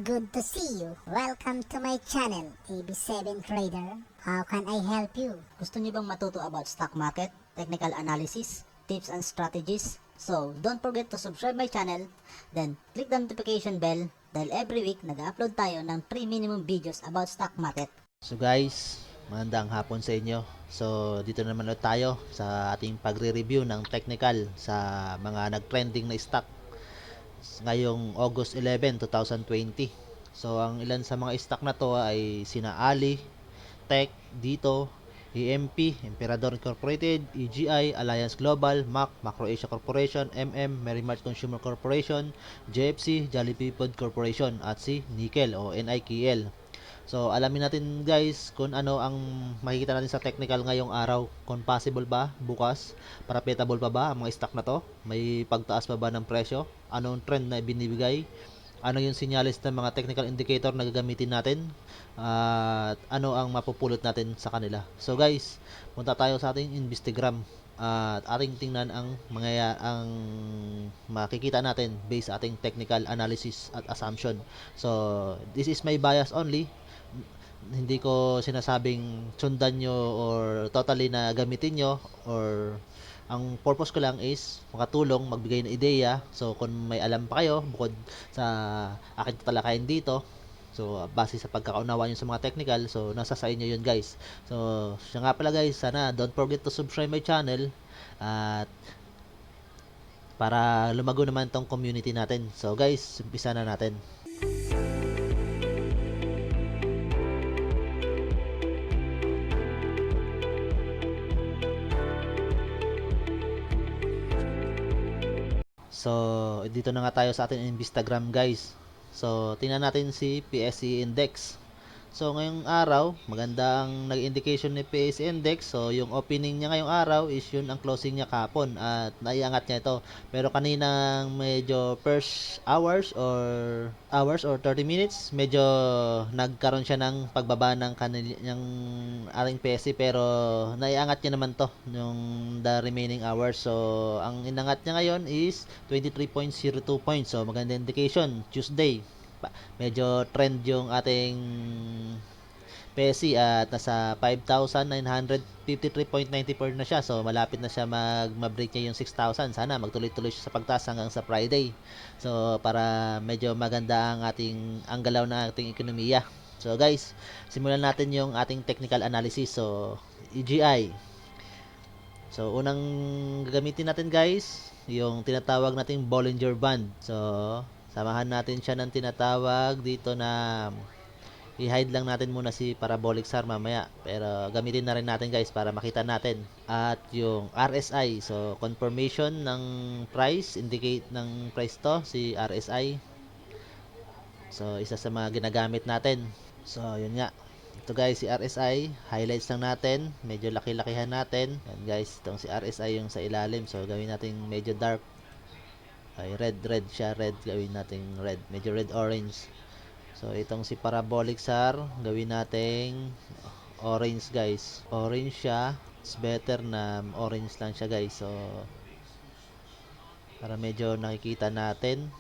good to see you. Welcome to my channel, AB7 Trader. How can I help you? Gusto niyo bang matuto about stock market, technical analysis, tips and strategies? So, don't forget to subscribe my channel, then click the notification bell dahil every week nag-upload tayo ng 3 minimum videos about stock market. So guys, magandang hapon sa inyo. So dito naman ulit tayo sa ating pagre-review ng technical sa mga nag-trending na stock ngayong August 11, 2020. So ang ilan sa mga stock na to ay sina Ali, Tech, Dito, EMP, Emperador Incorporated, EGI, Alliance Global, MAC, Macro Asia Corporation, Merrimart Consumer Corporation, JFC, Jollibee Food Corporation at si Nickel o NIKL. So, alamin natin guys kung ano ang makikita natin sa technical ngayong araw. Kung possible ba bukas, profitable pa ba ang mga stock na to? May pagtaas pa ba ng presyo? Anong trend na binibigay? Ano yung sinyalis ng mga technical indicator na gagamitin natin? At ano ang mapupulot natin sa kanila? So guys, punta tayo sa ating Instagram at ating tingnan ang makikita natin based sa ating technical analysis at assumption. So, this is my bias only. Hindi ko sinasabing sundan nyo or totally na gamitin nyo, or ang purpose ko lang is makatulong, magbigay ng ideya. So kung may alam pa kayo bukod sa akin tatalakayin dito, so base sa pagkakaunawa nyo sa mga technical, so nasa sa inyo yun guys. So siya nga pala guys, sana don't forget to subscribe my channel at para lumago naman tong community natin. So guys, umpisa na natin. So, dito na nga tayo sa ating Instagram guys. So, tingnan natin si PSE Index. So, ngayong araw, maganda ang nag-indication ni PSE Index. So, yung opening niya ngayong araw is yun ang closing niya kapon at naiangat niya ito. Pero kaninang medyo first hours or 30 minutes, medyo nagkaroon siya ng pagbaba ng kanyang ating PSE, pero naiangat niya naman to yung the remaining hours. So, ang inangat niya ngayon is 23.02 points. So, maganda indication. Tuesday, medyo trend yung ating PSE at nasa 5,953.94 na siya. So malapit na siya ma-break niya yung 6,000. Sana magtuloy-tuloy siya sa pagtaas hanggang sa Friday. So para medyo maganda ang galaw ng ating ekonomiya. So guys, simulan natin yung ating technical analysis. So EGI. So unang gagamitin natin guys, yung tinatawag nating Bollinger Band. So samahan natin siya ng tinatawag dito na i-hide lang natin muna si parabolic SAR mamaya, pero gamitin na rin natin guys para makita natin. At yung RSI, so confirmation ng price, indicate ng price to si RSI. So isa sa mga ginagamit natin. So yun nga, ito guys si RSI, highlights lang natin, medyo laki-lakihan natin. Yan guys, itong si RSI yung sa ilalim, so gawin natin medyo dark. Ay, red siya, red, gawin natin red, medyo red orange. So itong si parabolic SAR, gawin nating orange guys, orange siya. It's better na orange lang siya guys, so para medyo nakikita natin.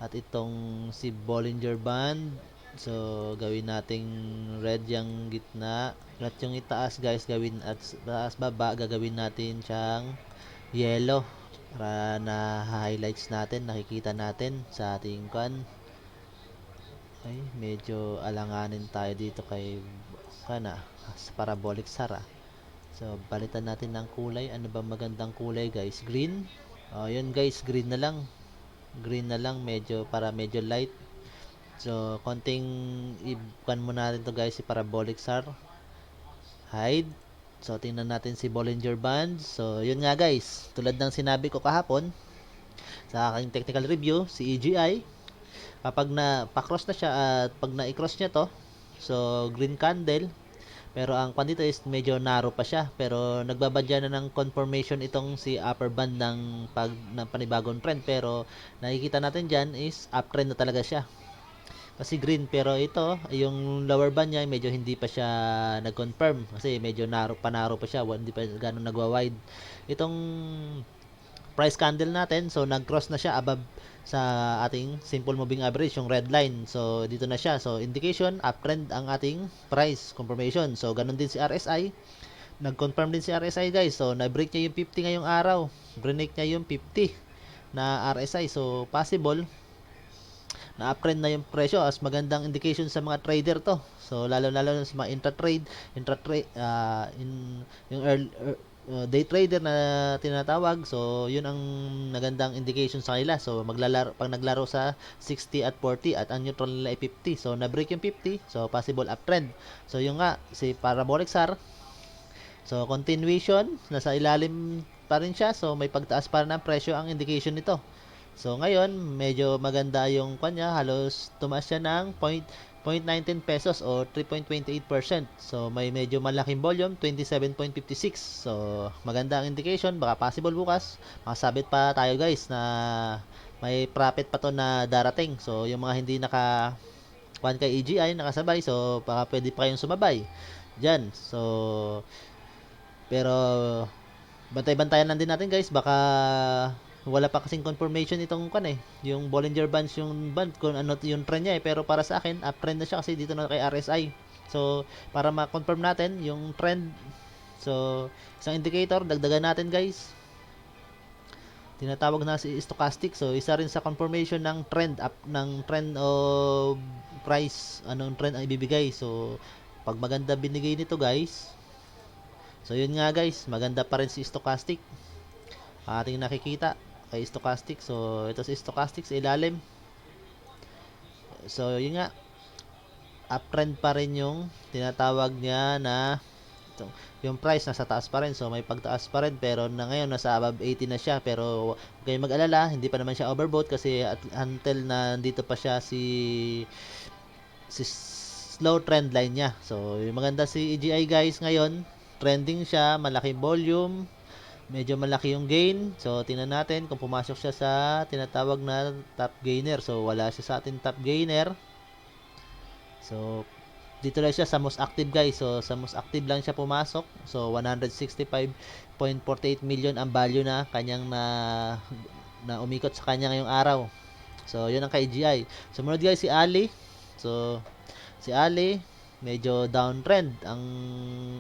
At itong si Bollinger Band, so gawin nating red yung gitna, at yung itaas guys, gawin at taas baba, gagawin natin siyang yellow para na highlights natin, nakikita natin sa ating ay medyo alanganin tayo dito kay sa parabolic SAR. So balitan natin ng kulay. Ano ba magandang kulay guys? Green. Yun guys, green na lang, medyo para medyo light. So konting iban mo natin to guys si parabolic SAR, hide. So tingnan natin si Bollinger Band. So yun nga guys, tulad ng sinabi ko kahapon sa aking technical review, si EGI, kapag pa-cross na siya at pag na-cross niya to, so green candle, pero ang kwan dito is medyo narrow pa siya, pero nagbabadya na ng confirmation itong si upper band ng panibagong trend, pero nakikita natin dyan is uptrend na talaga siya kasi green. Pero ito, yung lower band niya medyo hindi pa siya nag-confirm kasi medyo narrow pa siya, hindi pa gano'ng nagwa-wide itong price candle natin. So nag-cross na siya above sa ating simple moving average, yung red line. So dito na siya. So indication, uptrend ang ating price confirmation. So ganun din si RSI. Nag-confirm din si RSI guys. So na-break niya yung 50 ngayong araw. Break niya yung 50 na RSI. So possible na uptrend na yung presyo as magandang indication sa mga trader to. So lalo sa mga intra-trade yung day trader na tinatawag. So yun ang nagandang indication sa kanila. So pag naglaro sa 60 at 40 at ang neutral nila ay 50. So na-break yung 50. So possible uptrend. So yung nga si Parabolic SAR. So continuation, nasa ilalim pa rin siya. So may pagtaas pa rin ng presyo ang indication nito. So ngayon, medyo maganda yung kanya, halos tumaas siya ng 0.19 pesos o 3.28%. So may medyo malaking volume, 27.56. So maganda ang indication, baka possible bukas makasabit pa tayo guys na may profit pa to na darating. So yung mga hindi kuan kay EGI nakasabay, so baka pwede pa kayong sumabay diyan. So pero bantay-bantayan lang din natin guys, baka wala pa kasing confirmation itong yung Bollinger Bands yung band kung ano yung trend niya pero para sa akin uptrend na siya kasi dito na kay RSI. So para ma-confirm natin yung trend, so isang indicator dagdagan natin guys, tinatawag na si stochastic. So isa rin sa confirmation ng trend of price, anong trend ang ibibigay. So pag maganda binigay nito guys, so yun nga guys, maganda pa rin si stochastic ating nakikita kay stochastic. So ito si stochastic sa ilalim. So yun nga, uptrend pa rin yung tinatawag niya na yung price nasa taas pa rin. So may pagtaas pa rin pero na ngayon nasa above 80 na siya. Pero huwag kayong mag-alala, hindi pa naman siya overbought kasi until na dito pa siya si slow trend line niya. So yung maganda si EGI guys ngayon, trending siya, malaking volume, medyo malaki yung gain. So tingnan natin kung pumasok siya sa tinatawag na top gainer. So wala siya sa ating top gainer. So dito lang siya sa most active guys. So sa most active lang siya pumasok. So 165.48 million ang value na kanyang na umikot sa kanya ngayong araw. So yun ang kay EGI. Sumunod guys si Ali. So si Ali medyo downtrend ang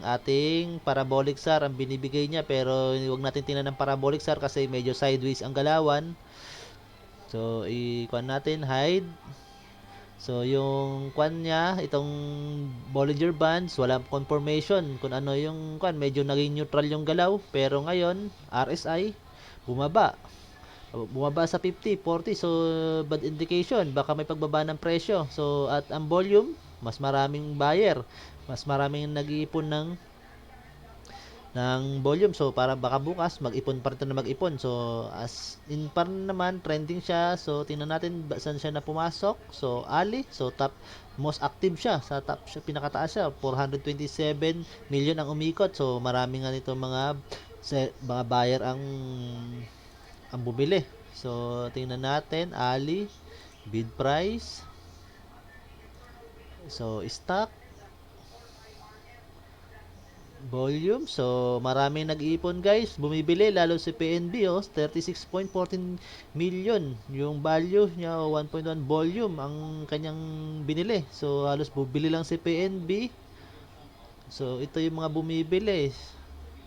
ating parabolic SAR ang binibigay niya, pero huwag natin tingnan ng parabolic SAR kasi medyo sideways ang galawan. So i-kuan natin, hide. So yung kuan niya, itong Bollinger Bands, wala confirmation kung ano yung kuan, medyo naging neutral yung galaw, pero ngayon RSI bumaba sa 50, 40. So bad indication, baka may pagbaba ng presyo. So at ang volume, mas maraming buyer, mas maraming nag-iipon ng volume. So para baka bukas mag-ipon pa rin na mag-ipon. So as in par naman trending siya. So tingnan natin saan siya na pumasok. So Ali, so top most active siya, sa top siya, pinakataas siya, 427 million ang umikot. So marami nga nito mga buyer ang bumili. So tingnan natin Ali, bid price. So stock, volume. So maraming nag-iipon guys, bumibili, lalo si PNB 36.14 million yung value niya, 1.1 volume ang kanyang binili. So halos bumibili lang si PNB. So ito yung mga bumibili.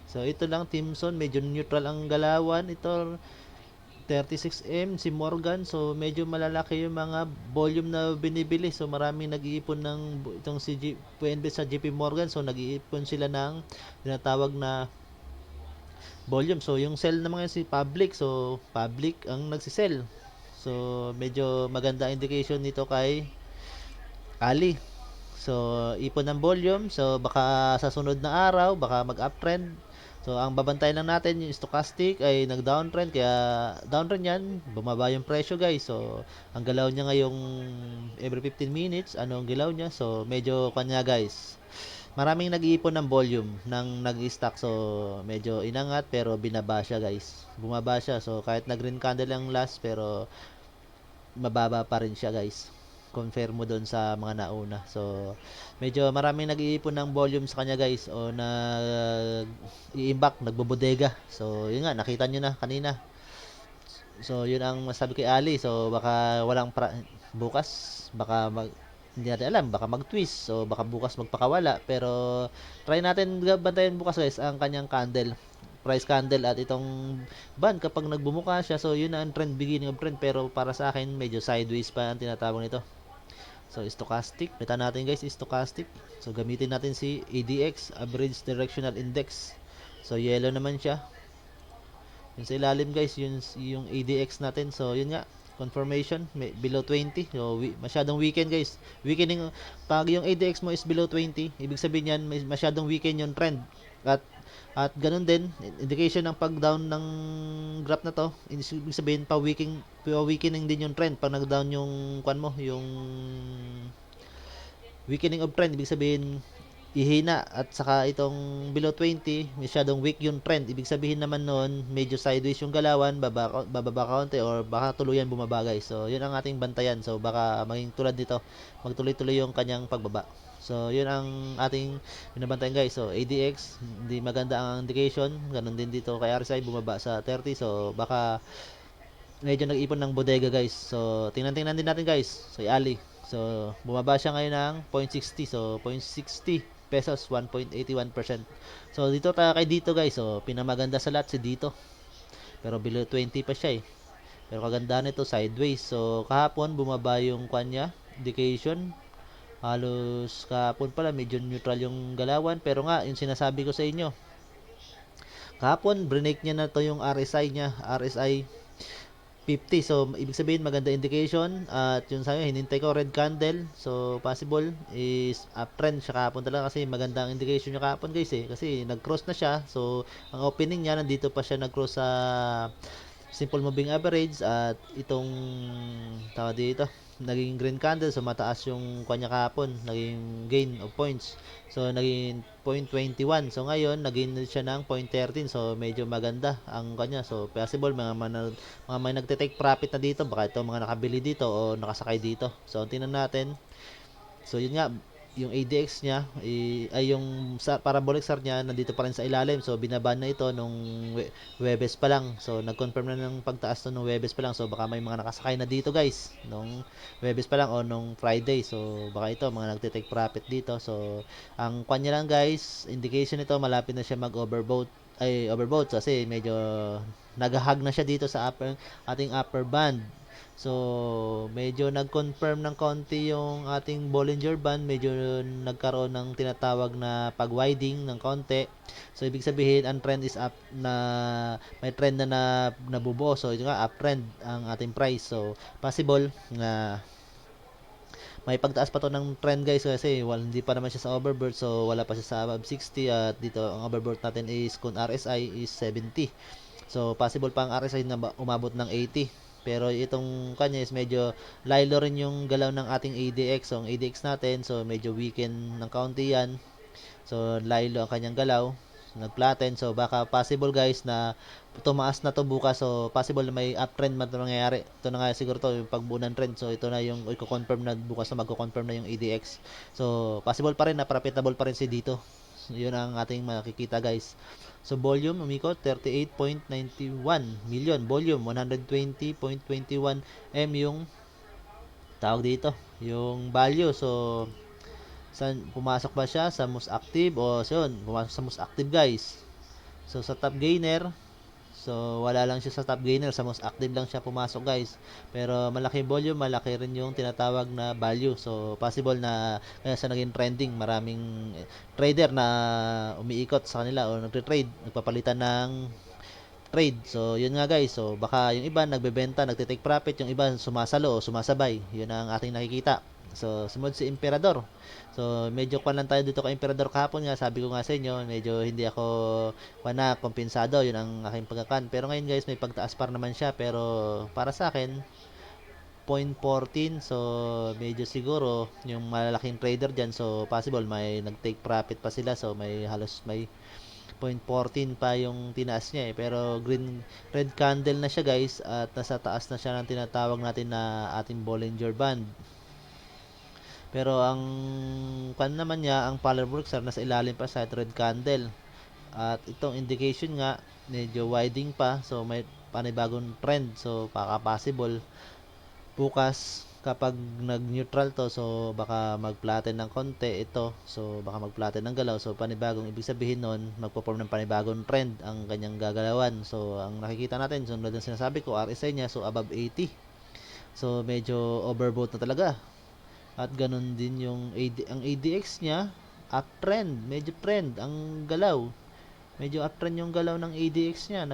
So ito lang Timson, medyo neutral ang galawan. Ito 36M si Morgan, so medyo malalaki yung mga volume na binibili. So maraming nag-iipon ng itong PNB sa JP Morgan. So nag-iipon sila ng tinatawag na volume. So yung sell naman si Public, so Public ang nagsisell. So medyo maganda indication nito kay Ali. So ipon ng volume. So baka sa sunod na araw baka mag-uptrend. So ang babantayan lang natin yung stochastic ay nag-downtrend, kaya downtrend yan, bumaba yung presyo guys. So ang galaw niya ngayong every 15 minutes, ano ang galaw niya. So medyo kanya guys, maraming nag-iipon ng volume ng nag-stock. So medyo inangat pero binaba siya guys, bumaba siya. So kahit na green candle ang last, pero mababa pa rin siya guys, compare mo doon sa mga nauna. So medyo maraming nag-iipon ng volume sa kanya guys, o nag-iimbak, nagbobodega. So yun nga, nakita nyo na kanina. So yun ang masabi kay Ali. So baka bukas, baka hindi natin alam, baka mag-twist. So baka bukas magpakawala. Pero try natin bantayan bukas guys ang kanyang candle. Price candle at itong band kapag nagbumuka siya. So yun ang trend, beginning of trend. Pero para sa akin medyo sideways pa ang tinatawag nito. So stochastic, kita natin guys, stochastic. So gamitin natin si ADX, Average Directional Index. So yellow naman siya. Yun sa ilalim guys, yung ADX natin. So yun nga, confirmation below 20. So masyadong weekend guys. Weakening pag yung ADX mo is below 20, ibig sabihin yan masyadong weekend yung trend. At ganun din, indication ng pag-down ng graph na to, ibig sabihin weakening din yung trend pag nag-down yung yung weakening of trend, ibig sabihin ihina, at saka itong below 20 masyadong weak yung trend, ibig sabihin naman noon medyo sideways yung galawan, bababa kaunti or baka tuluyan bumaba guys. So yun ang ating bantayan. So baka maging tulad dito, magtuloy-tuloy yung kanyang pagbaba. So yun ang ating binabantayan guys. So ADX hindi maganda ang indication, ganun din dito kay RSI, bumaba sa 30. So baka medyo nag-ipon ng bodega guys. So tingnan din natin guys. So Ali, so bumaba siya ngayon ng 0.60. So 0.60 pesos, 1.81%. So dito tayo kay dito guys. So pinamaganda sa lahat si dito. Pero below 20 pa siya eh. Pero kagandahan nito sideways. So kahapon bumaba yung kanya indication. Halos kahapon pala medyo neutral yung galawan, pero nga yung sinasabi ko sa inyo, kahapon break niya na to yung RSI niya, RSI 50. So ibig sabihin maganda indication, at yun sayo hinintay ko red candle. So possible is uptrend siya kahapon talaga, kasi magandang indication niya kahapon guys eh, kasi nag-cross na siya. So ang opening niya nandito pa siya nag-cross sa simple moving average, at itong tawag dito naging green candle. So mataas yung kanya kahapon, naging gain of points. So naging 0.21. So ngayon naging siya ng 0.13. So medyo maganda ang kanya. So possible mga may nagte-take profit na dito, baka ito mga nakabili dito o nakasakay dito. So tingnan natin. So yun nga, yung ADX niya ay yung parabolic SAR niya nandito pa rin sa ilalim. So binaban na ito nung Webes pa lang. So nag-confirm na ng pagtaas to nung Webes pa lang. So baka may mga nakasakay na dito guys nung Webes pa lang o nung Friday. So baka ito mga nagte-take profit dito. So ang kanya lang guys, indication nito malapit na siya mag-overbought kasi medyo naghahag na siya dito sa ating upper band. So, medyo nag-confirm ng konti yung ating Bollinger Band. Medyo nagkaroon ng tinatawag na pag-widening ng konti. So, ibig sabihin, ang trend is up, na may trend na nabubuo. So, ito nga, uptrend ang ating price. So, possible na may pagtaas pa to ng trend guys, kasi hindi pa naman siya sa overbought. So, wala pa siya sa above 60. At dito, ang overbought natin is, kung RSI is 70. So, possible pa ang RSI na umabot ng 80. Pero itong kanya is medyo lilo rin yung galaw ng ating ADX. So, ang ADX natin, so medyo weekend ng kaunti yan. So, lilo ang kanyang galaw. Nag-flatten. So, baka possible guys na tumaas na to bukas. So, possible na may uptrend man ito nangyayari. Ito na nga siguro to yung pagbuo ng trend. So, ito na yung i-confirm na bukas na magko-confirm na yung ADX. So, possible pa rin na profitable pa rin si dito. Yun ang ating makikita guys. So volume umikot 38.91 million, volume 120.21 M yung tawag dito, yung value. So pumasok ba siya sa most active, o so yun, pumasok sa most active guys. So sa top gainer, so wala lang siya sa top gainer, sa most active lang siya pumasok guys. Pero malaki volume, malaki rin yung tinatawag na value. So possible na kaya sa naging trending, maraming trader na umiikot sa kanila o nagte-trade, nagpapalitan ng trade. So yun nga guys. So baka yung iba nagbebenta, nagte-take profit, yung iba sumasalo o sumasabay. Yun ang ating nakikita. So sumunod si Emperador. So medyo kwan lang tayo dito kay Emperador kahapon nga, sabi ko nga sa inyo, medyo hindi ako na kompensado, yun ang aking pagkakan. Pero ngayon guys, may pagtaas pa naman siya, pero para sa akin 0.14. So medyo siguro yung malalaking trader diyan, so possible may nag-take profit pa sila. So may halos may 0.14 pa yung tinaas niya eh. Pero red candle na siya guys, at nasa taas na siya ng tinatawag natin na ating Bollinger Band. Pero ang naman niya, ang Parabolic SAR nasa ilalim pa sa red candle. At itong indication nga medyo widening pa. So may panibagong trend. So baka possible bukas kapag nag-neutral to, so baka mag-flatten ng konti ito, so baka mag-flatten ng galaw, so panibagong, ibig sabihin nun magpo-form ng panibagong trend ang kanyang gagalawan. So ang nakikita natin, sunod ng sinasabi ko, RSI niya so above 80, so medyo overbought na talaga. At ganun din yung ang ADX niya uptrend, medyo trend ang galaw, medyo uptrend yung galaw ng ADX niya,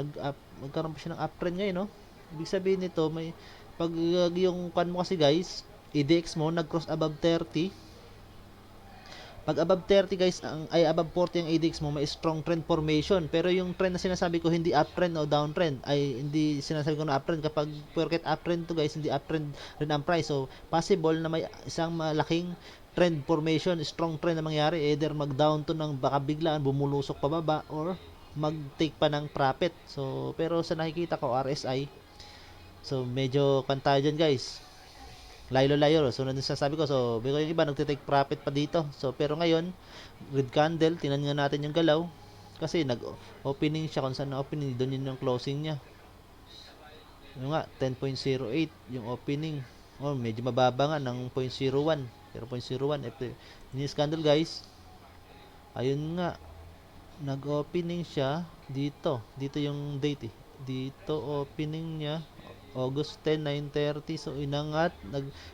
magkaroon pa siya ng uptrend ngayon, no? Ibig sabihin nito, may pag yung kan mo kasi guys, ADX mo nag-cross above 30. Pag above 30 guys, ay above 40 ang ADX mo, may strong trend formation. Pero yung trend na sinasabi ko, hindi uptrend o downtrend, ay hindi sinasabi ko na uptrend. Kapag porket uptrend to guys, hindi uptrend rin ang price. So possible na may isang malaking trend formation, strong trend na mangyari, either mag-down to ng baka biglaan bumulusok pababa or mag-take pa ng profit. So pero sa nakikita ko RSI, so medyo kantayo dyan guys, layo-layo. So nandun sasabi ko, so biko yung iba nagtitake profit pa dito. So pero ngayon red candle, tinan nga natin yung galaw, kasi nag opening siya, kung saan na opening doon yun yung closing nya, yung nga 10.08 yung opening, medyo mababa nga ng 0.01, pero 0.01 yung candle guys, ayun nga nag-opening siya dito yung date dito opening niya August 10, 9:30. So inangat,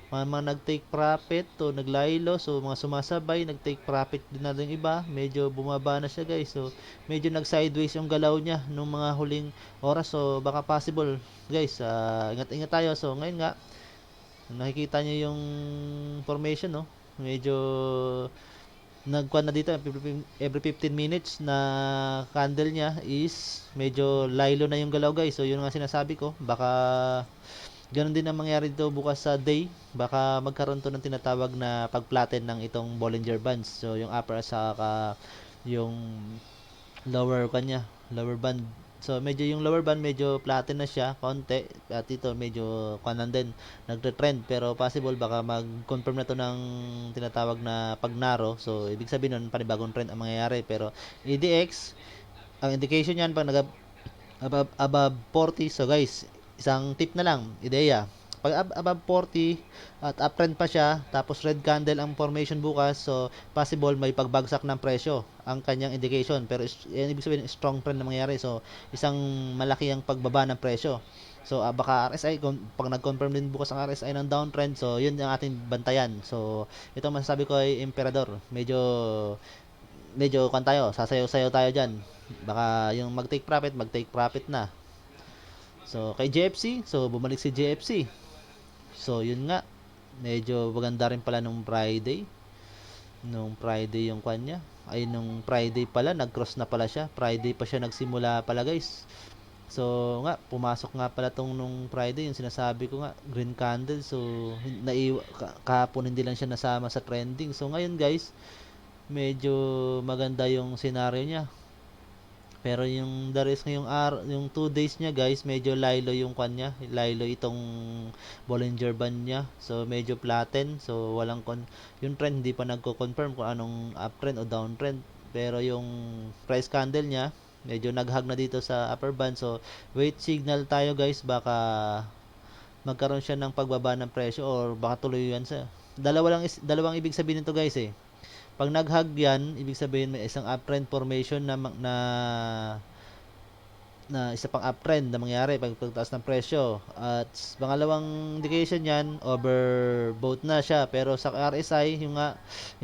mga nag-take profit to naglaylo, so mga sumasabay nag-take profit din na yung iba, medyo bumaba na siya guys. So medyo nag-sideways yung galaw niya nung mga huling oras. So baka possible guys, ingat-ingat tayo. So ngayon nga nakikita niyo yung formation, no? Medyo nagkuhan na dito every 15 minutes na candle niya is medyo laylo na yung galaw guys. So yun nga sinasabi ko, baka ganun din ang mangyari dito bukas sa day, baka magkaroon to ng tinatawag na pag-flatten ng itong Bollinger Bands. So yung upper at saka yung lower kanya, lower band. So medyo yung lower band medyo flatten na siya konti, at ito medyo kanan din nagtre-trend, pero possible baka mag-confirm na to ng tinatawag na pag-narrow. So ibig sabihin nun panibagong trend ang mangyayari. Pero ADX, ang indication niyan pag above 40. So guys, isang tip na lang, ideya, pag above 40 at uptrend pa siya, tapos red candle ang formation bukas, so possible may pagbagsak ng presyo ang kanyang indication. Pero yan ibig sabihin strong trend na mangyayari, so isang malaki ang pagbaba ng presyo. So baka RSI, pag nag-confirm din bukas ang RSI ng downtrend, so yun ang ating bantayan. So ito masasabi ko ay Emperador, medyo kan tayo, sasayaw-sayaw tayo dyan. Baka yung mag-take profit na. So kay JFC, so bumalik si JFC. So yun nga, medyo maganda rin pala nung Friday yung kanya, ay nung Friday pala nag-cross na pala siya. Friday pa siya nagsimula pala guys. So nga, pumasok nga pala tong nung Friday, yung sinasabi ko nga, green candle. So kahapon hindi lang siya nasama sa trending. So ngayon guys, medyo maganda yung scenario niya. Pero yung the rest ngayong yung 2 days niya guys, medyo laylo yung kanya, laylo itong Bollinger Band niya. So medyo flatten, so walang yung trend hindi pa nagko-confirm kung anong uptrend o downtrend. Pero yung price candle niya, medyo naghag na dito sa upper band. So wait signal tayo guys, baka magkaroon siya ng pagbaba ng presyo or baka tuloy yan sa dalawang ibig sabihin nito guys eh. Pag naghag yan, ibig sabihin may isang uptrend formation na isa pang uptrend na mangyari pag pagtaas ng presyo. At pangalawang indication yan, overbought na siya. Pero sa RSI,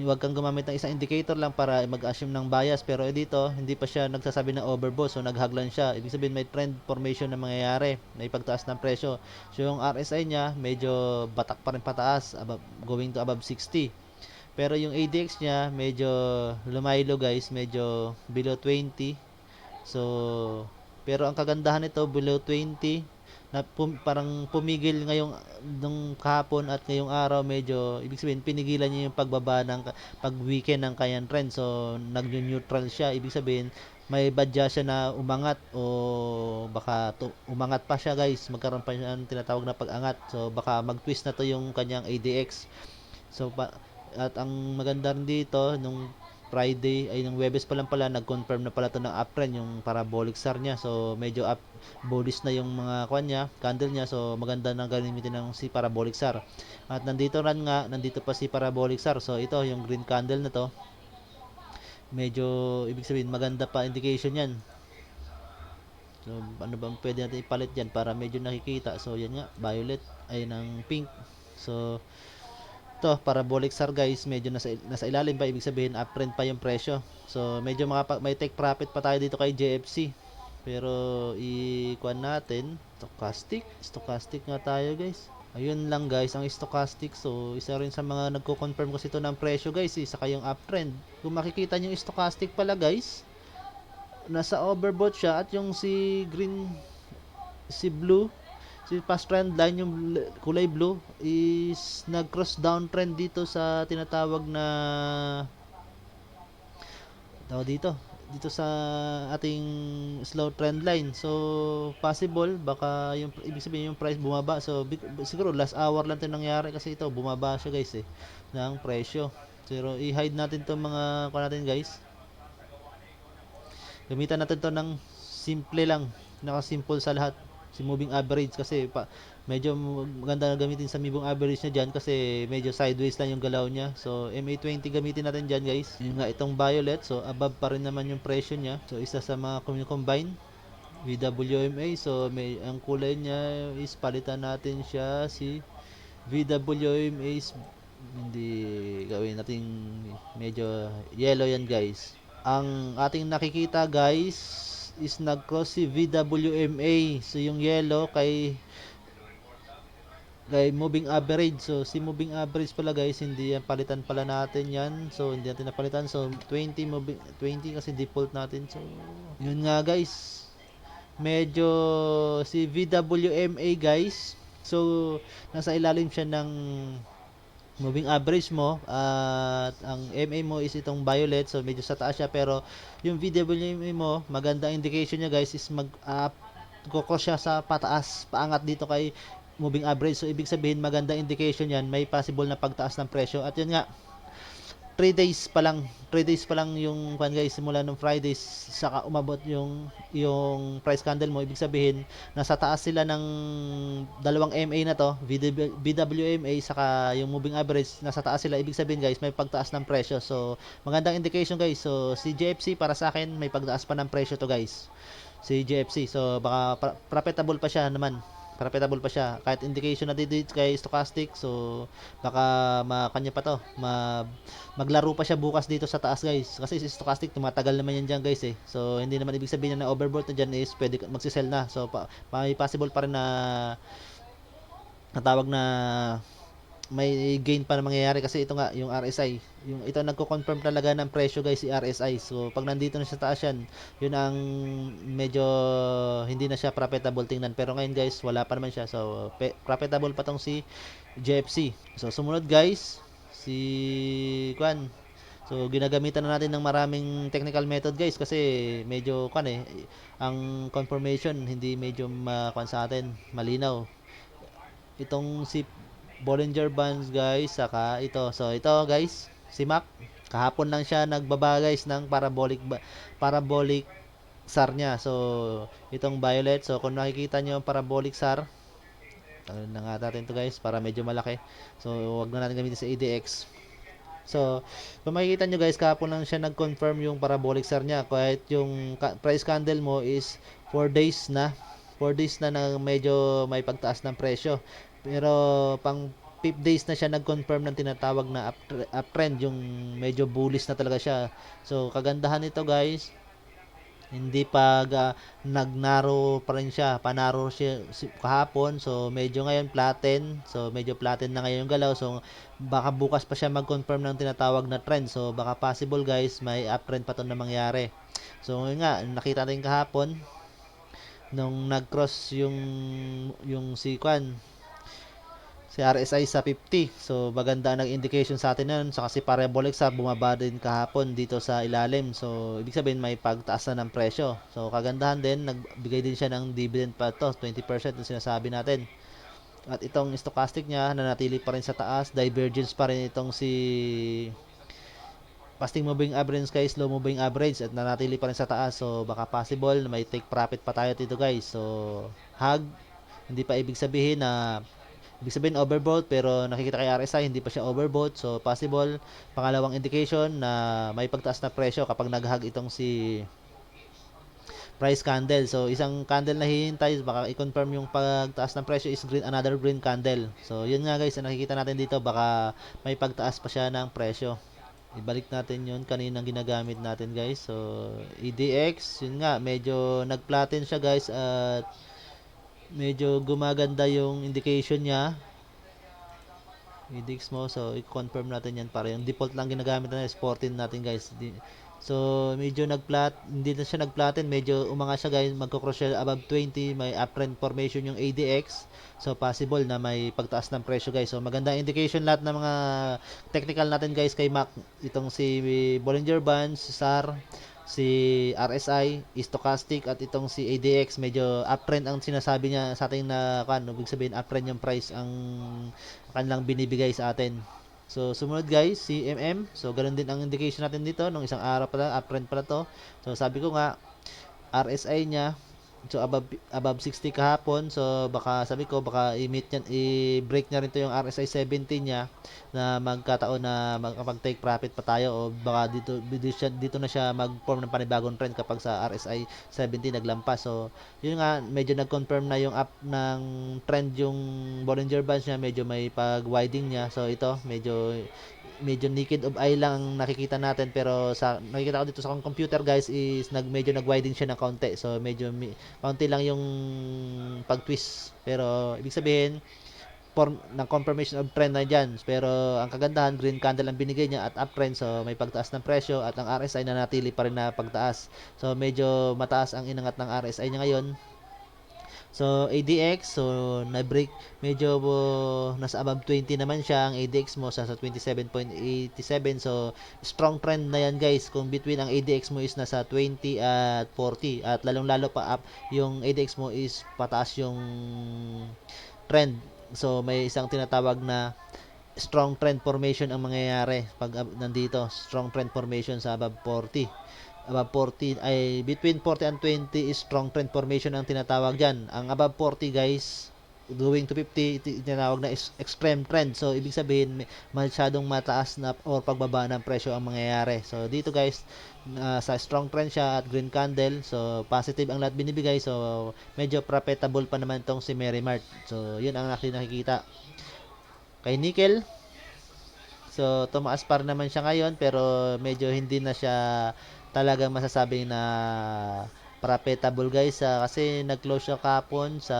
huwag kang gumamit ng isang indicator lang para mag-assume ng bias. Pero dito, hindi pa siya nagsasabi na overbought, so naghag lang siya. Ibig sabihin may trend formation na mangyayari, may pagtaas ng presyo. So yung RSI niya, medyo batak pa rin pataas, going to above 60. Pero yung ADX niya, medyo lumaylo guys, medyo below 20. So, pero ang kagandahan nito, below 20, na parang pumigil ngayong nung kahapon at ngayong araw, medyo, ibig sabihin, pinigilan niya yung pagbaba ng pag-weekend ng kanyang trend. So, nag-neutral siya. Ibig sabihin, may badya siya na umangat o baka umangat pa siya guys. Magkaroon pa siya ng tinatawag na pag-angat. So, baka mag-twist na to yung kanyang ADX. So, at ang maganda rin dito, nung Friday ay ng Webes pa lang pala nag-confirm na pala to ng uptrend yung parabolic SAR niya. So medyo up bullish na yung mga kwan niya, candle niya. So maganda na gamitin ng si parabolic SAR. At nandito nandito pa si parabolic SAR. So ito yung green candle na to. Medyo ibig sabihin maganda pa indication yan. So ano bang pwede natin ipalit diyan para medyo nakikita. So yan nga, violet ay ng pink. So to parabolic SAR guys, medyo nasa ilalim pa, ibig sabihin uptrend pa yung presyo. So medyo may take profit pa tayo dito kay JFC. Pero i-kuan natin, stochastic nga tayo guys. Ayun lang guys, ang stochastic. So isa rin sa mga nagko-confirm kasi ito ng presyo guys, saka yung uptrend. Kung makikita niyo yung stochastic pala guys, nasa overbought siya at yung si green, si blue, si past trend line, yung kulay blue is nag-cross downtrend dito sa tinatawag na dito sa ating slow trend line. So possible baka yung ibig sabihin yung price bumaba. So siguro last hour lang 'to nangyari kasi ito bumaba siya guys ng presyo. Pero i-hide natin 'tong mga natin guys. Gamitan natin 'to ng simple lang, naka-simple sa lahat. Si moving average kasi medyo maganda na gamitin sa moving average niya diyan kasi medyo sideways lang yung galaw niya. So MA20 gamitin natin diyan guys. Yung nga itong violet, so above pa rin naman yung presyo niya. So isa sa mga combine VWMA. So ang kulay niya is palitan natin siya si VWMA is hindi gawin natin medyo yellow yan guys. Ang ating nakikita guys is nag-cross si VWMA. So yung yellow kay moving average. So si moving average pala guys, hindi yan palitan pala natin yan. So hindi natin napalitan. So 20 kasi default natin. So yun nga guys. Medyo si VWMA guys. So nasa ilalim siya ng moving average mo at ang MA mo is itong violet, so medyo sa taas siya, pero yung VWMA mo maganda indication niya guys is go-cross siya sa pataas, paangat dito kay moving average. So ibig sabihin maganda indication yan, may possible na pagtaas ng presyo. At yun nga, 3 days pa lang yung guys, simula nung Friday saka umabot yung price candle mo. Ibig sabihin nasa taas sila ng dalawang MA na to, BWMA saka yung moving average, nasa taas sila. Ibig sabihin guys, may pagtaas ng presyo. So magandang indication guys. So si JFC para sa akin may pagtaas pa ng presyo to guys, si JFC. So baka profitable pa siya naman, profitable pa siya kahit indication na dito kay stochastic. So baka makanya pa to, maglaro pa siya bukas dito sa taas guys, kasi si stochastic tumatagal naman yan dyan guys So hindi naman ibig sabihin na overbought na dyan is pwede magsisell na. So may possible pa rin na natawag na may gain pa na mangyayari kasi ito nga yung RSI, yung ito nagko-confirm talaga ng presyo guys, si RSI. So pag nandito na sa taas yan, yun ang medyo hindi na siya profitable tingnan. Pero ngayon guys, wala pa naman siya. So profitable pa tong si JFC. So sumunod guys, si Kwan. So ginagamitan na natin ng maraming technical method guys kasi medyo ang confirmation hindi medyo makuan sa atin, malinaw. Itong si Bollinger Bands guys, saka ito. So ito guys, si Mac kahapon lang siya nagbaba guys ng parabolic SAR niya. So itong violet, so kung nakikita niyo ang parabolic SAR, na nga natin to guys para medyo malaki. So wag na natin gamitin sa ADX. So kung makikita nyo guys, kahapon lang siya nag-confirm yung parabolic SAR niya. Kahit yung price candle mo is 4 days na medyo may pagtaas ng presyo. Pero pang 5 days na siya nag-confirm ng tinatawag na uptrend, yung medyo bullish na talaga siya. So kagandahan nito guys, hindi nagnaro pa rin siya, panaro siya kahapon. So medyo ngayon flatten, so medyo flatten na ngayon yung galaw. So baka bukas pa siya mag-confirm ng tinatawag na trend. So baka possible guys, may uptrend pa to na mangyari. So ngayon nga, nakita natin kahapon nung nag-cross yung si RSI sa 50. So maganda ang indication sa atin nun. Saka si parabolic SAR bumaba din kahapon dito sa ilalim. So ibig sabihin may pagtaas na ng presyo. So kagandahan din, nagbigay din siya ng dividend pa to, 20% yung sinasabi natin. At itong stochastic niya nanatili pa rin sa taas, divergence pa rin itong si fasting moving average kay slow moving average at nanatili pa rin sa taas. So baka possible na may take profit pa tayo dito guys. So hug, hindi pa ibig sabihin overbought, pero nakikita kay RSI hindi pa siya overbought. So possible pangalawang indication na may pagtaas na presyo kapag naghag itong si price candle. So isang candle na hihintay, baka i-confirm yung pagtaas ng presyo is another green candle. So yun nga guys, ang nakikita natin dito, baka may pagtaas pa siya ng presyo. Ibalik natin yun kaninang ginagamit natin guys. So EDX, yun nga, medyo nag-flatten siya guys, at medyo gumaganda yung indication niya. EDX mo, so i-confirm natin yan, para yung default lang ginagamit natin is 14 natin guys. So medyo hindi na siya nag-flatten, medyo umanga siya guys, magko-cross siya above 20, may uptrend formation yung ADX. So possible na may pagtaas ng presyo guys. So magandang indication lahat ng mga technical natin guys kay MAC, itong si Bollinger Bands, SAR, si RSI, stochastic, at itong si ADX, medyo uptrend ang sinasabi niya sa atin, na ibig sabihin uptrend yung price ang kanilang binibigay sa atin. So sumunod guys, si MM. So ganun din ang indication natin dito, nung isang araw pala uptrend pala to. So sabi ko nga, RSI niya, so above 60 kahapon. So baka sabi ko, baka i-meet niyan, i-break niya rin to yung RSI 70 niya, na magkataon na makapag-take profit pa tayo, o baka dito na siya mag-form ng panibagong trend kapag sa RSI 70 naglampas. So yun nga, medyo nag-confirm na yung up ng trend yung Bollinger Bands niya, medyo may pag-widening niya. So ito, medyo naked of eye lang ang nakikita natin, pero sa nakikita ko dito sa computer guys is medyo nag-widen siya ng kaunti. So medyo kaunti lang yung pag-twist, pero ibig sabihin ng confirmation of trend na dyan. Pero ang kagandahan, green candle ang binigay niya at uptrend, so may pagtaas ng presyo, at ang RSI na natili pa rin na pagtaas. So medyo mataas ang inangat ng RSI niya ngayon. So ADX, so na-break, medyo nasa above 20 naman siya ang ADX mo, sa 27.87. So strong trend na yan guys, kung between ang ADX mo is nasa 20 at 40, at lalong lalo pa up yung ADX mo is pataas yung trend. So may isang tinatawag na strong trend formation ang mangyayari pag nandito, strong trend formation sa above 40. Above 40 ay between 40 and 20 is strong trend formation ang tinatawag diyan. Ang above 40 guys, going to 50, tinatawag na extreme trend. So ibig sabihin masyadong mataas na or pagbaba ng presyo ang mangyayari. So dito guys, sa strong trend siya at green candle, so positive ang lahat binibigay. So medyo profitable pa naman tong si Merrimart. So yun ang nakikita. Kay nickel, so tumaas pa rin naman siya ngayon, pero medyo hindi na siya talagang masasabing na profitable guys, kasi nag-close siya kapon sa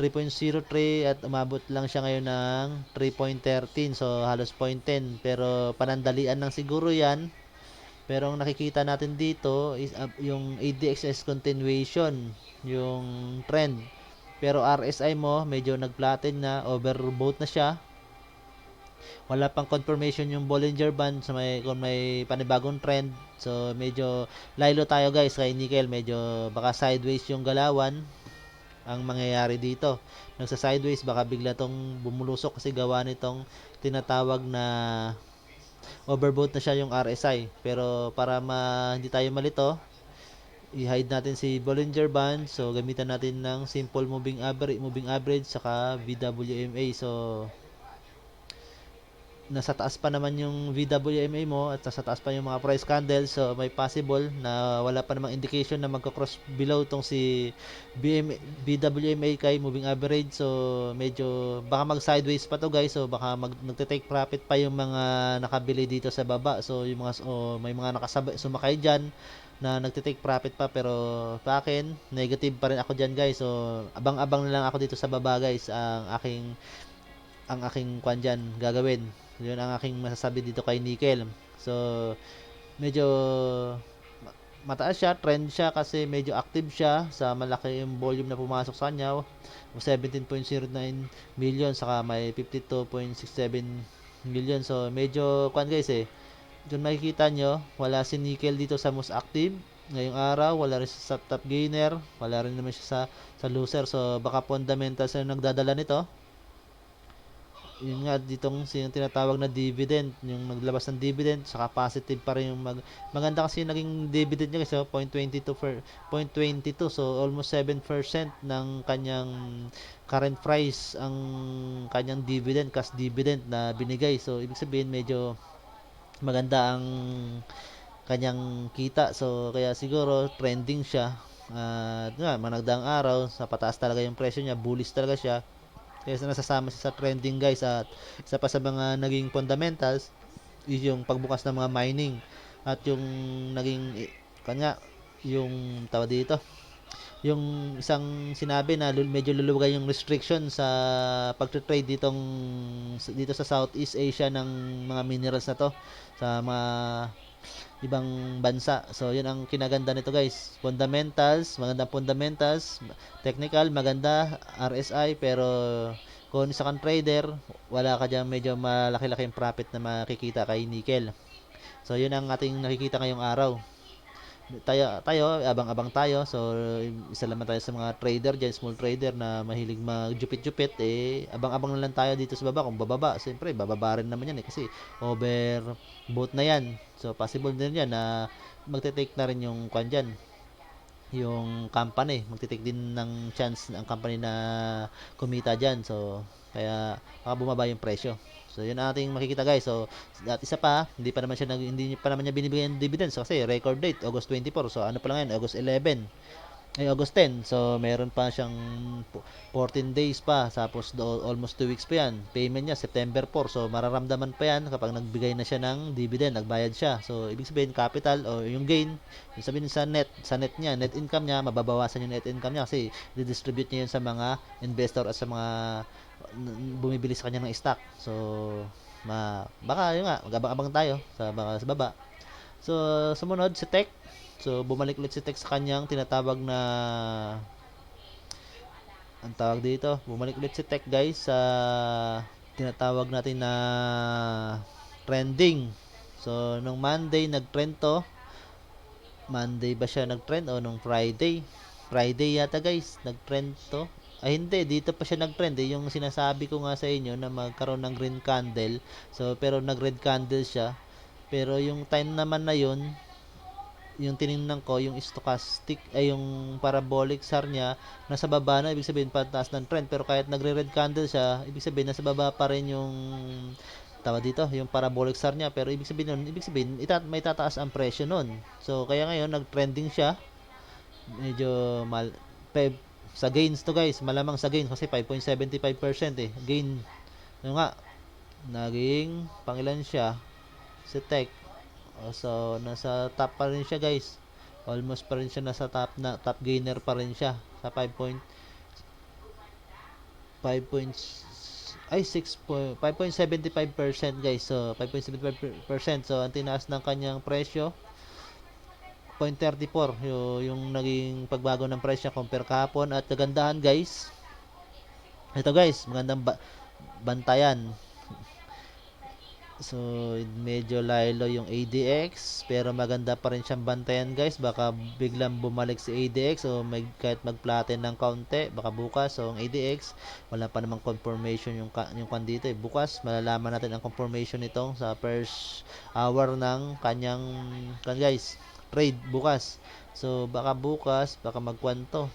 3.03 at umabot lang siya ngayon ng 3.13, so halos 0.10, pero panandalian lang siguro yan. Pero ang nakikita natin dito is yung ADXS continuation, yung trend. Pero RSI mo medyo nag-flatten na, overbought na siya. Wala pang confirmation yung Bollinger Band sa kung may panibagong trend. So medyo laylo tayo guys kay nickel, medyo baka sideways yung galawan ang mangyayari dito. Nagsa sideways, baka bigla tong bumulusok kasi gawa nitong tinatawag na overbought na siya yung RSI. Pero para hindi tayo malito, i-hide natin si Bollinger Band. So gamitan natin ng simple moving average saka VWMA. So nasa taas pa naman yung VWMA mo at nasa taas pa yung mga price candle, so may possible na wala pa namang indication na magko-cross below tong si VWMA kay moving average. So medyo baka mag sideways pa to guys, so baka nagte-take profit pa yung mga nakabili dito sa baba. So yung mga may mga nakasabay sumakay diyan na nagte-take profit pa, pero sa akin negative pa rin ako diyan guys. So abang-abang na lang ako dito sa baba guys. Ang aking kwan dyan gagawin, yun ang aking masasabi dito kay nickel. So medyo mataas siya, trend siya kasi medyo active siya sa malaki yung volume na pumasok sa kanya, 17.09 million, saka may 52.67 million. So medyo kwan guys dun makikita nyo, wala si nickel dito sa most active ngayong araw, wala rin sa top gainer, wala rin naman siya sa loser. So baka fundamentals na nagdadala nito. yun nga ditong yung tinatawag na dividend, yung naglabas ng dividend, saka positive pa rin yung maganda kasi yung naging dividend niya kasi 0.22 so almost 7% ng kanyang current price ang kanyang dividend, cash dividend na binigay. So ibig sabihin medyo maganda ang kanyang kita. So kaya siguro trending siya. At managdaang araw, sa pataas talaga yung presyo niya, bullish talaga siya. Kaya nasasama siya sa trending guys. At isa pa sa mga naging fundamentals is yung pagbukas ng mga mining at yung naging kanya yung tawag dito, yung isang sinabi na medyo luluwag yung restriction sa pagte-trade dito sa Southeast Asia ng mga minerals na to sa mga ibang bansa. So, yun ang kinaganda nito guys. Fundamentals, magandang fundamentals. Technical, maganda. RSI, pero kung isa kang trader, wala ka dyan medyo malaki-laking profit na makikita kay nickel. So, yun ang ating nakikita ngayong araw. Tayo, abang-abang tayo. So, isa naman tayo sa mga trader dyan, small trader na mahilig magjupit-jupit. Abang-abang na lang tayo dito sa baba. Kung bababa, siyempre, bababa rin naman yan kasi overbought na yan. So, possible din yan na magte-take na rin yung kwan dyan, yung company. Magte-take din ng chance ang company na kumita dyan. So, kaya baka bumaba yung presyo. So, yun ang ating makikita guys. So, at isa pa, hindi pa naman niya binibigyan ng dividends kasi record date August 24. So, ano pa lang yan, August 11. August 10. So, meron pa siyang 14 days pa. Tapos, almost 2 weeks pa yan. Payment niya, September 4. So, mararamdaman pa yan kapag nagbigay na siya ng dividend, nagbayad siya. So, ibig sabihin, capital o yung gain, yung sabihin sa net niya, net income niya, mababawasan yung net income niya kasi didistribute niya yun sa mga investor at sa mga bumibili sa kanya ng stock. So, baka yun nga, mag-abang-abang tayo sa baba. So, sumunod si Tech. So, bumalik ulit si Tech sa kanyang tinatawag na ang tawag dito. Bumalik ulit si Tech guys sa tinatawag natin na trending. So, nung Monday nag-trend to. Monday ba siya nag-trend o nung Friday? Friday yata guys, nag-trend to. Ay hindi, dito pa siya nag-trend yung sinasabi ko nga sa inyo na magkaroon ng green candle. So, pero nag-red candle siya. Pero yung time naman na yun, yung tiningnan ko, yung stochastic ay yung parabolic SAR niya nasa baba na, ibig sabihin pataas ng trend. Pero kahit nagre-red candle siya, ibig sabihin nasa baba pa rin yung tawag dito, yung parabolic SAR niya. Pero ibig sabihin may tataas ang presyo nun. So kaya ngayon nag-trending siya. Medyo sa gains to guys, malamang sa gains kasi 5.75% gain. Yung nga naging pangilan siya si Tech. So, nasa top pa rin siya guys. Almost pa rin siya nasa top gainer pa rin siya sa 5.75% guys. So, 5.75%. So, ang tinaas ng kanyang presyo 0.34 yung naging pagbago ng presyo compare kahapon. At kagandahan guys, ito guys, magandang bantayan. So, medyo laylo yung ADX, pero maganda pa rin siyang bantayan guys. Baka biglang bumalik si ADX o kahit mag-flatten ng kaunti, baka bukas. So, ang ADX, wala pa namang confirmation yung dito bukas, malalaman natin ang confirmation nito sa first hour ng kanyang guys, trade bukas. So, baka bukas, baka magkwanto.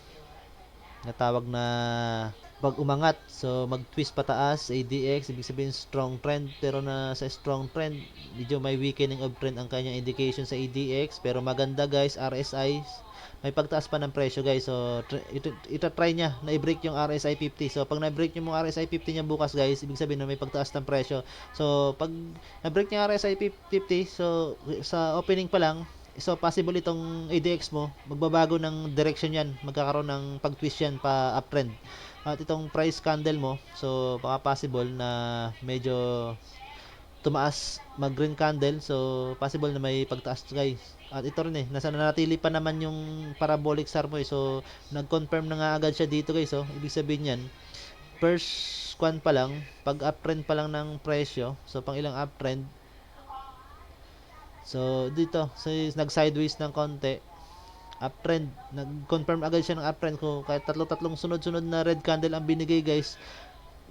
Natawag na pag umangat, so mag-twist pataas ADX, ibig sabihin strong trend, pero na sa strong trend medyo may weakening of trend ang kanyang indication sa ADX. Pero maganda guys, RSI may pagtaas pa ng presyo guys. So ito try niya na i-break yung RSI 50. So pag na-break niyo yung RSI 50 niya bukas guys, ibig sabihin na may pagtaas ng presyo. So pag na-break niya RSI 50, so sa opening pa lang, so possible itong ADX mo magbabago ng direction yan, magkakaroon ng pag-twist yan pa uptrend. At itong price candle mo, so baka possible na medyo tumaas mag green candle, so possible na may pagtaas guys. At ito rin nasa nanatili pa naman yung parabolic SAR mo so nag-confirm na nga agad siya dito guys. So ibig sabihin yan, first kwan pa lang, pag uptrend pa lang ng presyo, so pang ilang uptrend, so dito so nag sideways ng konti, uptrend, nag-confirm agad siya ng uptrend ko kahit tatlong sunod-sunod na red candle ang binigay guys.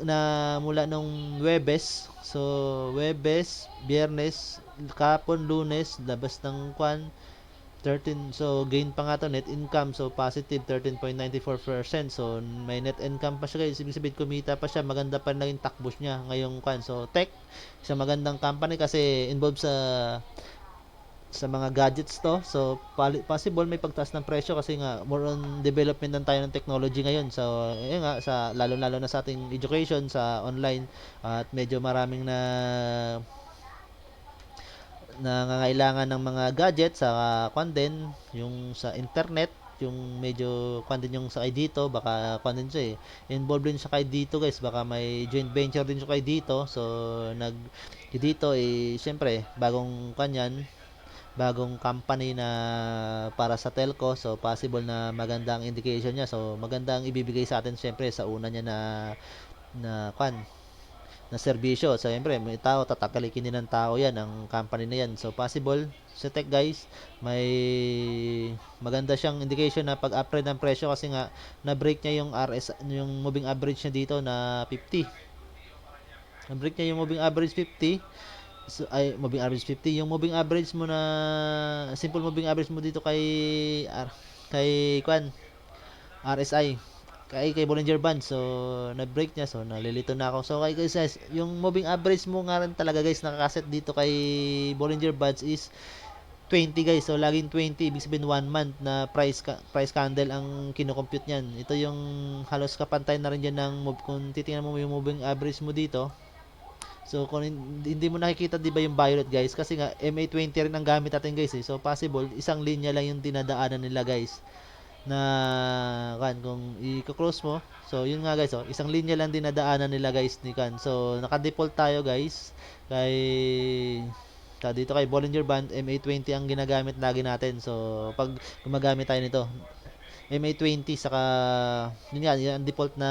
na mula nung Webes. So Webes, Biyernes, kahapon Lunes labas ng kwan 13, so gain pa nga to net income, so positive 13.94%. So may net income pa siya guys, ibig sabihin kumita pa siya, maganda pa rin naging takbo niya ngayong kwan. So tech, isang magandang company kasi involved sa mga gadgets to. So possible may pagtaas ng presyo kasi nga more on development ng tayo ng technology ngayon. So ayun nga, sa lalo na sa ating education sa online, at medyo maraming na nangangailangan ng mga gadgets sa kwan din, yung sa internet, yung medyo kwan din yung sa kay dito, baka kwan din siya involved din siya kay dito guys, baka may joint venture din siya kay dito. So nag dito syempre bagong kwan yan, bagong company na para sa telco, so possible na magandang indication niya, so magandang ibibigay sa atin syempre sa una niya na kwan na serbisyo. So, siyempre, may tao, tatakalikin din ng tao yan, ang company na yan. So, possible, sa tech guys, may maganda siyang indication na pag-upgrade ng presyo kasi nga, na-break niya yung yung moving average niya dito na 50. Na-break niya yung moving average 50. So, ay, moving average 50. Yung moving average mo na, simple moving average mo dito kay Kwan, RSI, kay Bollinger Band. So na-break niya, so nalilito na ako. So kay guys, yung moving average mo nga rin talaga guys nakakaset dito kay Bollinger Bands is 20 guys. So laging 20, ibig sabihin 1 month na price candle ang kino-compute niyan. Ito yung halos kapantay na rin diyan ng kung titingnan mo yung moving average mo dito. So kung hindi mo nakikita 'di ba yung violet guys, kasi nga MA20 rin ang gamit natin guys So possible isang linya lang yung dinadaanan nila guys na kan kung i-close mo. So yun nga guys, isang linya lang dinadaanan nila guys ni kan. So naka-default tayo guys kay dito kay Bollinger Band MA20 ang ginagamit lagi natin. So pag gumagamit tayo nito MA20, saka yun nga, yun ang default na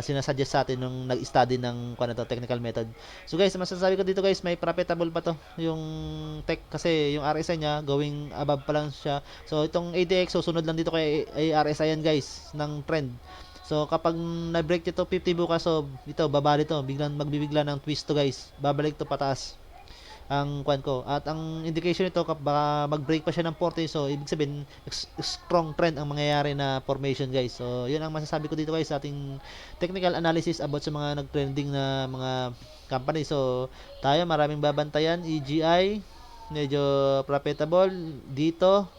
sinasuggest sa atin nung nag-study ng technical method. So guys, masasabi ko dito guys, may profitable pa to yung tech kasi yung RSI niya going above pa lang siya. So itong ADX, so sunod lang dito kay RSI yan guys ng trend. So kapag na-break ito 50 bukas, so ito babalik to, biglang magbibigla ng twist to guys, babalik to pataas ang kwan ko. At ang indication nito baka mag-break pa siya ng 40, so ibig sabihin strong trend ang mangyayari na formation guys. So yun ang masasabi ko dito guys sa ating technical analysis about sa mga nag-trending na mga company. So tayo maraming babantayan. EGI medyo profitable dito,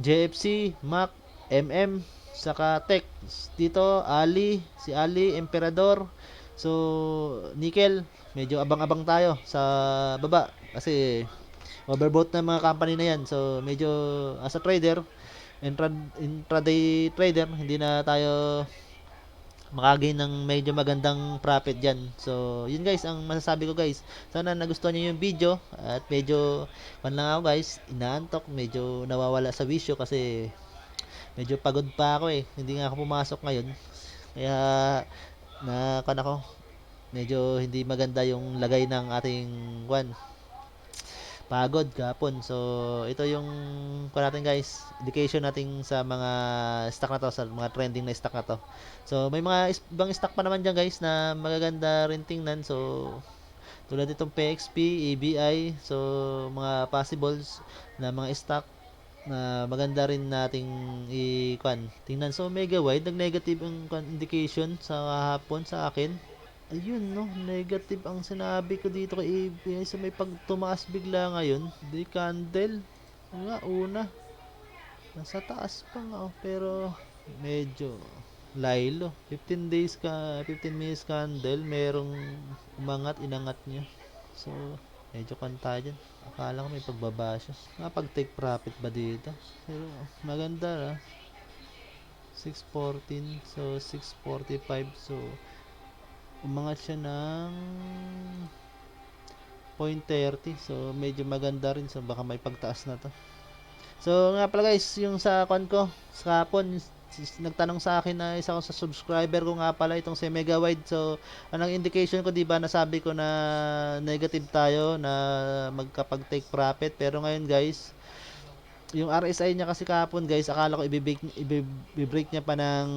JFC, MAC, MM, saka Tech dito, si Ali, Emperador. So nickel medyo abang-abang tayo sa baba kasi overbought na mga company na yan. So medyo as a trader, intraday trader, hindi na tayo makagain ng medyo magandang profit dyan. So yun guys ang masasabi ko guys. Sana nagustuhan nyo yung video, at medyo lang ako guys, inaantok, medyo nawawala sa wisyo kasi medyo pagod pa ako hindi nga ako pumasok ngayon, kaya ako medyo hindi maganda yung lagay ng ating pagod kapon. So ito yung natin guys, indication natin sa mga stock na to, sa mga trending na stock na to. So may mga ibang stock pa naman dyan guys na magaganda rin tingnan. So tulad itong PXP, ABI, so mga possibles na mga stock na maganda rin nating tingnan. So mega wide, nag-negative ang indication sa hapon sa akin. Ayun no, negative ang sinabi ko dito kay ABI. So may pagtumaas bigla ngayon, di candle nga una nasa taas pa nga pero medyo laylo. 15 minutes candle, merong inangat niya. So medyo kanta dyan. Akala ko may pagbaba siya. Nakapag-take profit ba dito? Pero maganda 614, so 645. So umangat siya ng 0.30. So medyo maganda rin. So baka may pagtaas na to. So nga pala guys, yung sa ko sa hapon, nagtanong sa akin na isa ko sa subscriber ko nga pala itong si Mega Wide. So anong indication ko, di ba nasabi ko na negative tayo na magkapag take profit, pero ngayon guys yung RSI niya kasi kahapon guys, akala ko ibibreak niya pa ng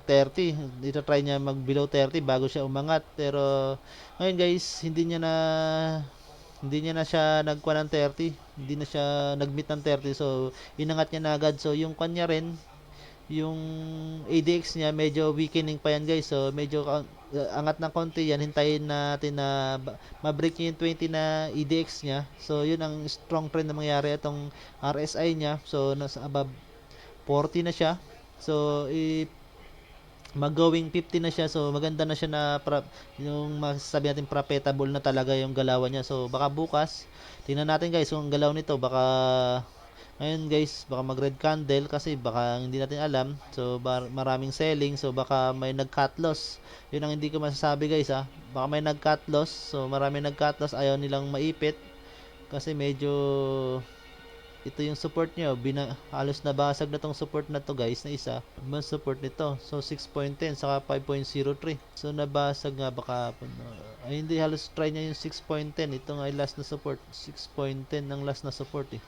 30. Dito try niya mag below 30 bago siya umangat. Pero ngayon guys, hindi niya na siya nagkuha ng 30. Hindi na siya nagmeet ng 30. So inangat niya na agad. So yung kanya rin, yung ADX niya medyo weakening pa yan guys. So medyo angat ng konti yan. Hintayin natin na ma-break niya yung 20 na EDX niya. So yun ang strong trend na mangyayari. Itong RSI niya, so nasa above 40 na siya. So mag-going 50 na siya. So maganda na siya na yung masasabi natin profitable na talaga yung galawan niya. So baka bukas tingnan natin guys kung ang galaw nito. Baka ngayon guys, baka mag red candle kasi baka hindi natin alam. So maraming selling, so baka may nag-cut loss. Yun ang hindi ko masasabi guys ha. Baka may nag-cut loss. So maraming nag-cut loss, ayaw nilang maipit kasi medyo ito yung support niya, halos nabasag na tong support na to guys, na isa. Mas support nito. So 6.10 saka 5.03. So nabasag nga baka ay hindi, halos try niya yung 6.10. Ito nga yung last na support. 6.10 ang last na support eh.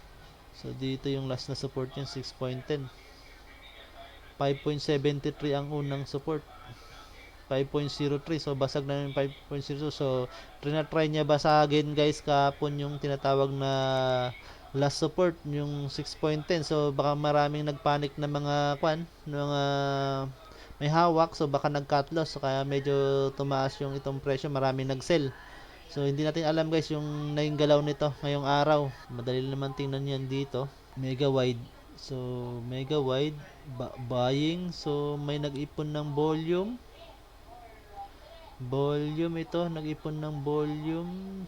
So dito yung last na support niya 6.10. 5.73 ang unang support. 5.03. So basag na yung 5.02. So try niya basagin guys kahapon yung tinatawag na last support, yung 6.10. So baka maraming nagpanic na mga mga may hawak, so baka nag-cut loss. So kaya medyo tumaas yung itong presyo, maraming nag-sell. So hindi natin alam guys yung naging galaw nito ngayong araw. Madali naman tingnan yan dito. Mega wide. So mega wide buying. So may nag-ipon ng volume. Ito, nag-ipon ng volume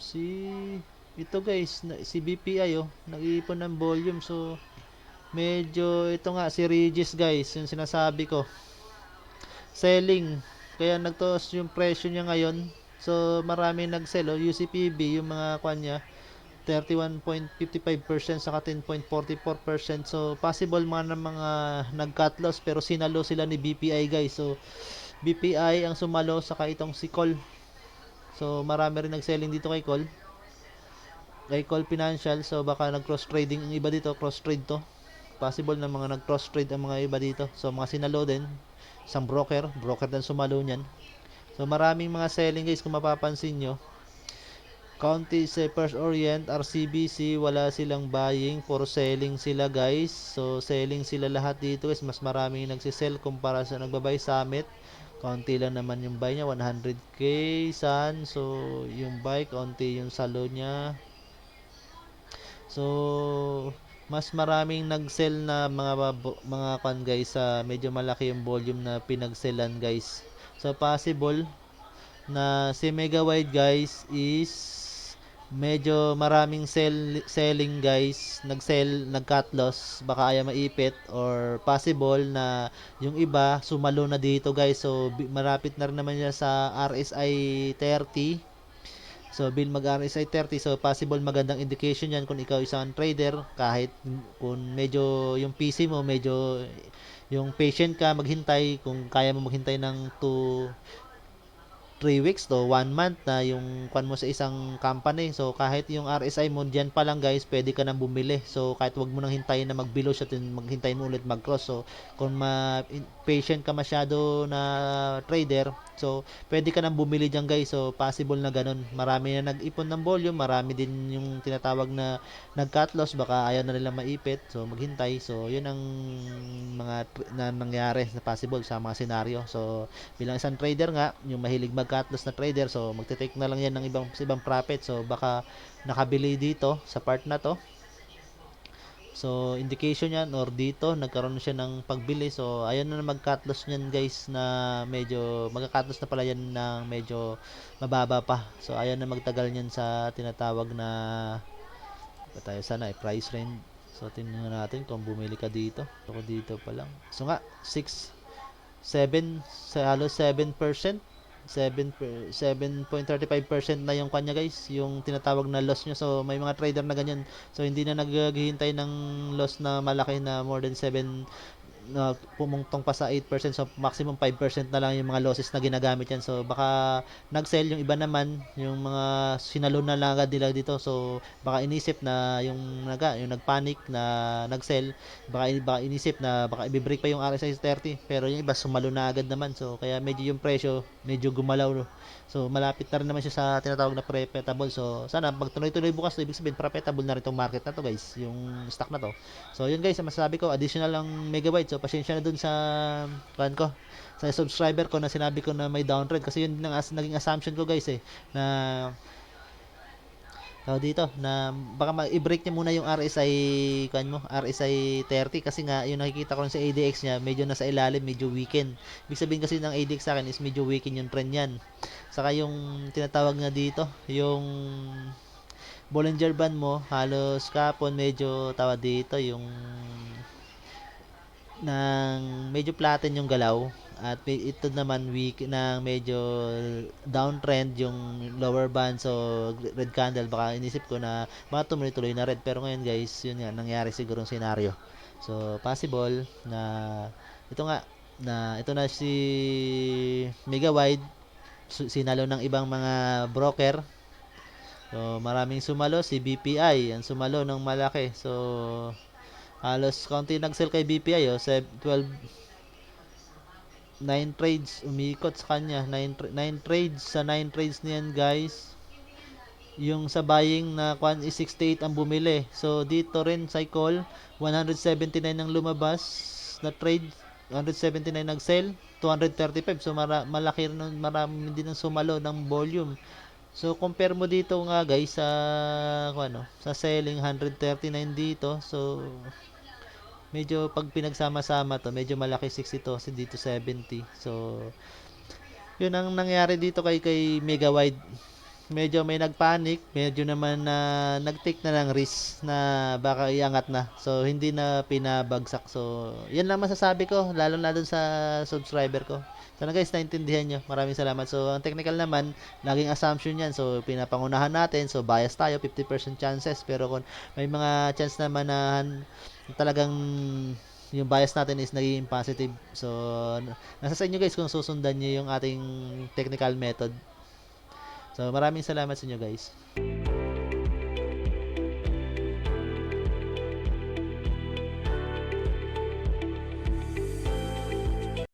ito guys, si BPI nag-ipon ng volume. So medyo ito nga si Regis guys, yung sinasabi ko. Selling. Kaya nagtaas yung presyo niya ngayon. So marami nag-sell UCPB yung mga niya 31.55% saka 10.44%. So possible mga nag-cut loss pero sinalo sila ni BPI guys. So BPI ang sumalo saka itong si Call. So marami rin nag-selling dito kay Call. Kay Call Financial. So baka nag-cross trading ang iba dito, cross trade to. Possible na mga nag-cross trade ang mga iba dito. So mga sinalo din. Isang broker din sumalo niyan. So maraming mga selling guys kung mapapansin nyo. County sa First Orient, RCBC, wala silang buying, puro selling sila guys. So selling sila lahat dito guys. Mas maraming nagsisell kumpara sa nagbabay Summit. Konti lang naman yung buy niya, 100k Sun. So yung buy, konti yung salo niya. So mas maraming nag-sell na mga guys, medyo malaki yung volume na pinag-sellan guys. So possible na si Mega Wide guys is medyo maraming selling guys, nag-cut loss, baka ayaw maipit, or possible na yung iba sumalo na dito guys. So marapit na rin naman niya sa RSI 30. So bill mag RSI 30, so possible magandang indication yan kung ikaw isang trader. Kahit kung medyo yung PC mo medyo yung patient ka maghintay, kung kaya mo maghintay ng 3 weeks to 1 month na yung mo sa isang company. So kahit yung RSI mo diyan pa lang guys, pwede ka nang bumili. So kahit wag mo nang hintayin na mag-below siya, maghintayin mo ulit mag-cross. So kung patient ka masyado na trader, so pwede ka nang bumili diyan guys. So possible na ganun. Marami na nag-ipon ng volume, marami din yung tinatawag na nag-cut loss, baka ayaw na nila maipit, so maghintay. So yun ang mga na nangyari na possible sa mga senaryo. So bilang isang trader nga, yung mahilig mag-cut loss na trader, so magte-take na lang yan ng ibang profit. So baka nakabili dito sa part na to. So indication yan, or dito nagkaroon siya ng pagbili. So ayun na mag-cut loss niyan guys, na medyo mag-cut loss na pala yan ng medyo mababa pa. So ayun na magtagal niyan sa tinatawag na tayo sana price range. So tingnan natin kung bumili ka dito. So dito pa lang. So nga halos 7%, 7.35% na yung kanya guys, yung tinatawag na loss nyo. So may mga trader na ganyan. So hindi na naghihintay ng loss na malaki na more than 7 na pumungtong pa sa 8%, so maximum 5% na lang yung mga losses na ginagamit yan. So baka nag-sell, yung iba naman yung mga sinalo na lang agad nila dito, so baka inisip na yung nagpanic na nag-sell, baka inisip na baka i-break pa yung RSI 30, pero yung iba sumalo na agad naman, so kaya medyo yung presyo medyo gumalaw, no? So malapit na rin naman siya sa tinatawag na profitable. So sana pag tuloy-tuloy bukas, ibig sabihin profitable na rin tong market na to, guys, yung stock na to. So yun guys, ang masasabi ko, additional lang megabyte. So pasensya na dun sa sa subscriber ko na sinabi ko na may downtrend, kasi yun lang naging assumption ko, guys, na dito na baka i-break niya muna yung RSI 30, kasi nga yung nakikita ko rin sa ADX niya, medyo nasa ilalim, medyo weaken. Ibig sabihin kasi ng ADX sa akin is medyo weaken yung trend niyan. Saka yung tinatawag nga dito, yung Bollinger Band mo, halos kapon medyo tawa dito yung medyo flatten yung galaw, at ito naman weak ng medyo downtrend yung lower band, so red candle. Baka inisip ko na baka tumuloy-tuloy na red, pero ngayon guys, yun nga nangyari sigurong scenario. So possible na ito na si Mega Wide sinalo ng ibang mga broker. So maraming sumalo, si BPI ang sumalo ng malaki. So halos konti nag-sell kay BPI, 12 9 trades umikot sa kanya, 9 trades sa 9 trades niyan, guys. Yung sa buying na kwan is 68 ang bumili. So dito rin cycle 179 ang lumabas na trade, 179 nag-sell, 235. So malaki rin, marami din ang sumalo ng volume. So compare mo dito nga, guys, sa sa selling 139 dito. So medyo pag pinagsama-sama to, medyo malaki 62, kasi dito 70. So yun ang nangyari dito kay Mega Wide. Medyo may nagpanic, medyo naman na nag-take na ng risk na baka iangat na. So hindi na pinabagsak. So yan lang masasabi ko, lalo na dun sa subscriber ko. Sana guys, naintindihan nyo. Maraming salamat. So ang technical naman, laging assumption yan. So pinapangunahan natin. So bias tayo, 50% chances. Pero kung may mga chance naman na talagang yung bias natin is naging positive. So nasa sa inyo guys kung susundan nyo yung ating technical method. So maraming salamat sa inyo guys.